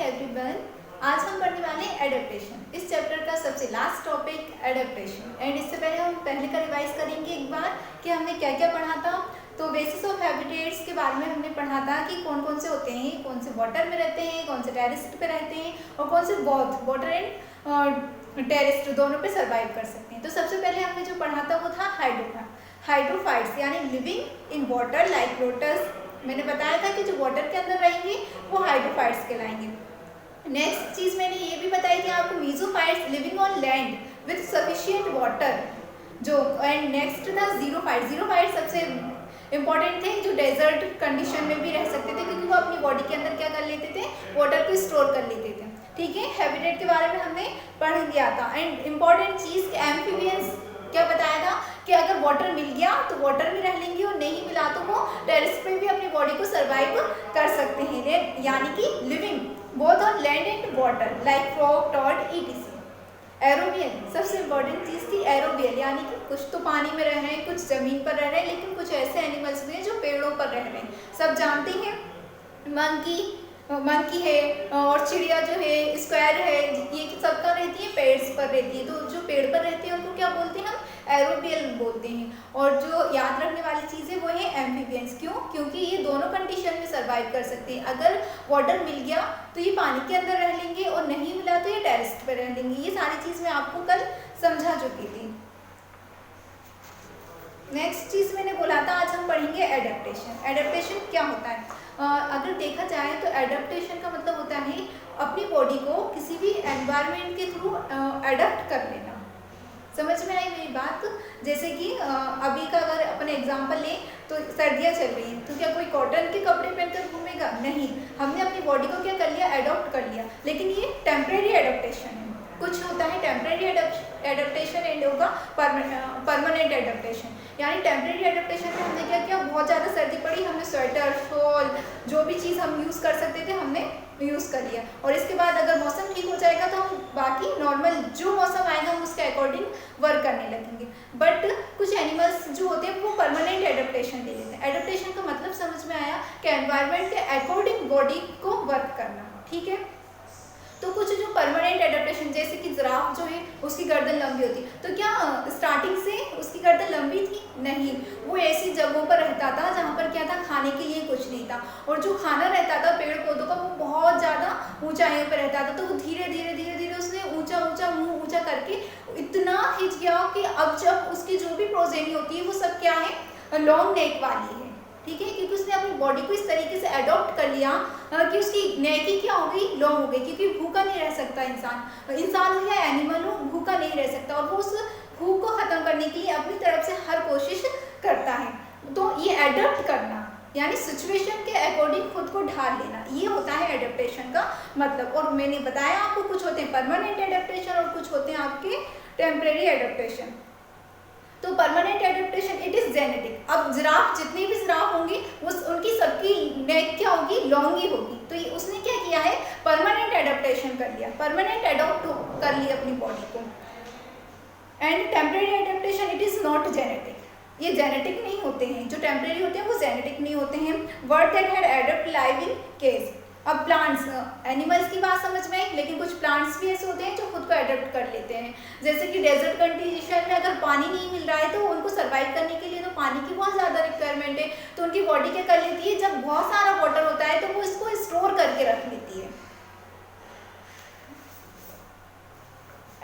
Everyone. आज हम पढ़ने वाले हैं एडेप्टेशन। इस चैप्टर का सबसे लास्ट टॉपिक एडेप्टेशन। एंड इससे पहले हम पहले का रिवाइज करेंगे एक बार कि हमने क्या क्या पढ़ा था। तो बेसिस ऑफ हैबिटेट्स के बारे में हमने पढ़ा था कि कौन कौन से होते हैं, कौन से वाटर में रहते हैं, कौन से टेरेस पे रहते हैं और कौन से बोथ वाटर एंड टेरेस दोनों पे सर्वाइव कर सकते हैं। तो सबसे पहले हमने जो पढ़ा था वो था हाइड्रोफाइट्स यानी living in water like lotus. मैंने बताया था कि जो वाटर के अंदर रहेंगे वो हाइड्रोफाइट्स कहलाएंगे। नेक्स्ट चीज मैंने ये भी बताई थी आपको, mesophytes living on land with sufficient water जो। एंड नेक्स्ट था जीरोफाइट। जीरोफाइट सबसे इंपॉर्टेंट थे जो डेजर्ट कंडीशन में भी रह सकते थे क्योंकि वो अपनी बॉडी के अंदर क्या कर लेते थे, वाटर को स्टोर कर लेते थे। ठीक है, हैबिटेट के बारे में हमने पढ़ लिया था। एंड इम्पॉर्टेंट चीज एम्फीबियंस क्या बताया था कि अगर वाटर मिल गया तो वाटर में रह लेंगे और नहीं मिला तो वो टेरेस पे भी अपनी बॉडी को सर्वाइव कर सकते हैं, यानी कि living both on land and water like frog, toad, etc. Arboreal सबसे इम्पोर्टेंट चीज थी एरोबियल, यानी कि कुछ तो पानी में रह रहे हैं, कुछ जमीन पर रह रहे हैं, लेकिन कुछ ऐसे एनिमल्स भी हैं जो पेड़ों पर रह रहे हैं। सब जानते हैं मंकी है और चिड़िया जो है, स्क्वायर है, ये सब कहाँ रहती है, पेड़ पर रहती है। तो जो पेड़ पर रहती है उनको क्या बोलते हैं, हम एरोबियल बोलते हैं। और जो याद रखने वाली चीज़ है वो है एम्फीबियंस। क्यों? क्योंकि ये दोनों कंडीशन में सर्वाइव कर सकते हैं। अगर वाटर मिल गया तो ये पानी के अंदर रह लेंगे और नहीं मिला तो ये टेरेस पर रह लेंगे। ये सारी चीज़ मैं आपको कल समझा चुकी थी। नेक्स्ट चीज़ मैंने बोला था आज हम पढ़ेंगे एडेप्टेशन। एडेप्टेशन क्या होता है? अगर देखा जाए तो एडेप्टेशन का मतलब होता है अपनी बॉडी को किसी भी एनवायरनमेंट के थ्रू एडप्ट कर लेना। समझ में आई मेरी बात? जैसे कि अभी का अगर अपन एग्जांपल लें तो सर्दियाँ चल रही हैं तो क्या कोई कॉटन के कपड़े पहनकर घूमेगा? नहीं, हमने अपनी बॉडी को क्या कर लिया, एडॉप्ट कर लिया। लेकिन ये टेम्परेरी एडेप्टेशन है। कुछ होता है टेम्परेरी एडेप्टेशन एंड होगा परमानेंट एडेप्टेशन। यानी टेम्परेरी एडेप्टेशन में हमने क्या किया, बहुत ज़्यादा सर्दी पड़ी, हमने स्वेटर, शॉल, जो भी चीज़ हम यूज़ कर सकते थे हमने यूज़ कर लिया। और इसके बाद अगर मौसम ठीक हो जाएगा तो हम बाकी नॉर्मल जो मौसम आएगा हम उसके अकॉर्डिंग वर्क करने लगेंगे। बट कुछ एनिमल्स जो होते हैं वो परमानेंट एडेप्टेशन ले लेते हैं। एडेप्टेशन का मतलब समझ में आया कि एनवायरनमेंट के अकॉर्डिंग बॉडी को वर्क करना। ठीक है, तो कुछ जो परमानेंट एडेप्टेशन जैसे कि जिराफ जो है उसकी गर्दन लंबी होती, तो क्या स्टार्टिंग से उसकी गर्दन लंबी थी? नहीं, वो ऐसी जगहों पर रहता था जहाँ पर क्या था, खाने के लिए कुछ नहीं था और जो खाना रहता था पेड़ पौधों का वो बहुत ज़्यादा ऊंचाइयों पर रहता था। तो वो धीरे धीरे धीरे धीरे उसने ऊंचा ऊंचा मुंह ऊंचा करके इतना खिंच गया कि अब जब उसकी जो भी प्रोजेनी होती है वो सब क्या है, लॉन्ग नेक वाली है। ठीक है, क्योंकि उसने अपनी बॉडी को इस तरीके से अडॉप्ट कर लिया कि उसकी नेक ही क्या हो गई, लॉन्ग हो गई। क्योंकि भूखा नहीं रह सकता इंसान हो या एनिमल हो, भूखा नहीं रह सकता और वो उस भूख को खत्म करने के लिए अपनी तरफ से हर कोशिश करता है। तो ये अडॉप्ट करना यानी सिचुएशन के अकॉर्डिंग खुद को ढाल लेना, ये होता है एडेप्टेशन का मतलब। और मैंने बताया आपको कुछ होते हैं परमानेंट एडेप्टेशन और कुछ होते हैं आपके टेम्परेरी एडेप्टेशन। तो permanent adaptation it is genetic. अब जिराफ जितने भी जिराफ होंगे उनकी सबकी नेक क्या होगी, लॉन्ग ही होगी। तो उसने क्या किया है, परमानेंट एडेप्टेशन कर लिया, परमानेंट एडॉप्ट कर लिया अपनी बॉडी को। And temporary adaptation it is not genetic, ये जेनेटिक नहीं होते हैं। जो टेम्परेरी होते हैं वो जेनेटिक नहीं होते हैं। Word that had adapt live in cage. अब प्लांट्स, एनिमल्स की बात समझ में आई, लेकिन कुछ प्लांट्स भी ऐसे होते हैं जो खुद को अडॉप्ट कर लेते हैं। जैसे कि डेजर्ट कंडीशन में अगर पानी नहीं मिल रहा है तो उनको सर्वाइव करने के लिए तो पानी की बहुत ज़्यादा रिक्वायरमेंट है, तो उनकी बॉडी क्या कर लेती है, जब बहुत सारा वाटर होता है तो वो इसको स्टोर करके रख लेती है।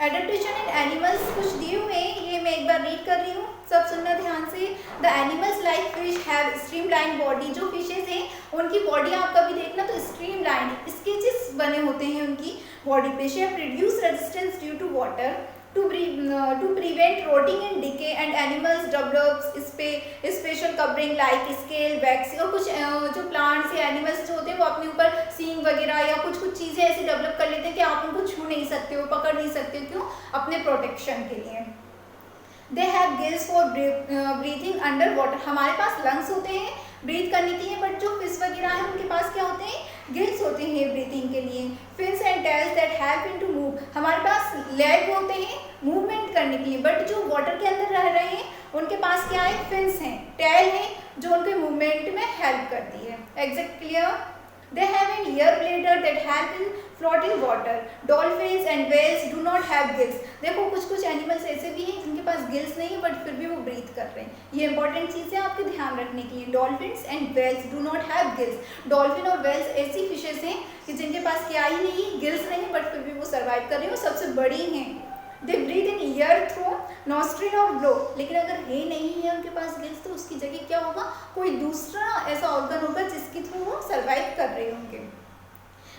एडेप्टेशन इन एनिमल्स कुछ दिए हुए हैं, ये मैं एक बार रीड कर रही हूँ, सब सुनना ध्यान से। The animals like fish have streamline body. जो फिशेज हैं उनकी बॉडी आप कभी देखना तो स्ट्रीमलाइन स्केचेस बने होते हैं उनकी बॉडी पे। Shape reduce resistance due to water to prevent rotting and decay and animals develops special covering like scale, wax। और कुछ जो प्लांट्स या एनिमल्स जो होते हैं वो अपने ऊपर सींग वगैरह या कुछ चीज़ें ऐसी डेवलप कर लेते हैं कि आप उनको छू नहीं सकते हो, पकड़ नहीं सकते हो। क्यों? अपने प्रोटेक्शन के लिए। They have gills for breathing under water. हमारे पास लंग्स होते हैं ब्रीथ करने के लिए, बट जो फिश वगैरह है उनके पास क्या होते हैं, गिल्स होते हैं ब्रीथिंग के लिए। Fins and tails that help in to move. हमारे पास लेग होते हैं मूवमेंट करने के लिए, बट जो वाटर के अंदर रह रहे हैं उनके पास क्या है, फिन्स हैं, टेल है जो उनके मूवमेंट में हेल्प करती है। Exact clear? They have an ear bladder that help in float in water. Dolphins and whales do not have gills. देखो कुछ एनिमल्स ऐसे भी हैं जिनके पास गिल्स नहीं है बट फिर भी वो ब्रीथ कर रहे हैं। ये इंपॉर्टेंट चीज़ है आपके ध्यान रखने की। Dolphins and whales do not have gills. Dolphin और वेल्स ऐसी फिशेस हैं कि जिनके पास क्या ही नहीं, गिल्स नहीं, बट फिर भी वो सर्वाइव कर रही हैं, वो सबसे बड़ी हैं। They breathe in air through nostril और ब्लो। लेकिन अगर है नहीं है उनके पास गिल्स तो उसकी जगह क्या होगा, कोई दूसरा ऐसा ऑर्गन होगा जिसके थ्रू वो सर्वाइव कर रहे होंगे।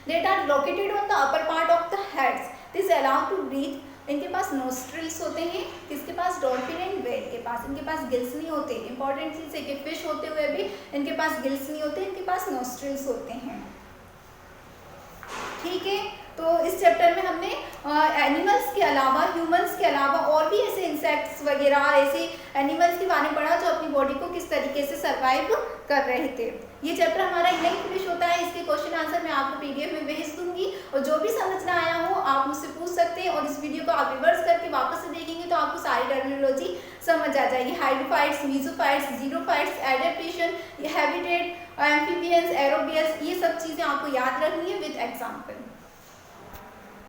That are located on the upper part of the heads. This allow to breathe. इनके पास नोस्ट्रिल्स होते हैं, किसके पास, डॉल्फिन एंड व्हेल के पास। इनके पास गिल्स नहीं होते। इंपॉर्टेंट चीज़ है कि फिश होते हुए भी इनके पास गिल्स नहीं होते, इनके पास नोस्ट्रिल्स होते हैं। ठीक है, तो इस चैप्टर में हमने एनिमल्स के अलावा, ह्यूमंस के अलावा और भी ऐसे इंसेक्ट्स वगैरह, ऐसे एनिमल्स के बारे में पढ़ा जो अपनी बॉडी को किस तरीके से सर्वाइव कर रहे थे। ये चैप्टर हमारा नहीं फिनिश होता है, इसके क्वेश्चन आंसर मैं आपको पीडीएफ में भेज दूंगी और जो भी समझ ना आया हो आप मुझसे पूछ सकते हैं और इस वीडियो को आप रिवर्स करके वापस से देखेंगे तो आपको सारी टर्मिनोलॉजी समझ आ जाएगी। Hydrophytes, mesophytes, xerophytes, adaptation, habitat, amphibians, arboreals, ये सब चीज़ें आपको याद रखनी है विद एग्जाम्पल।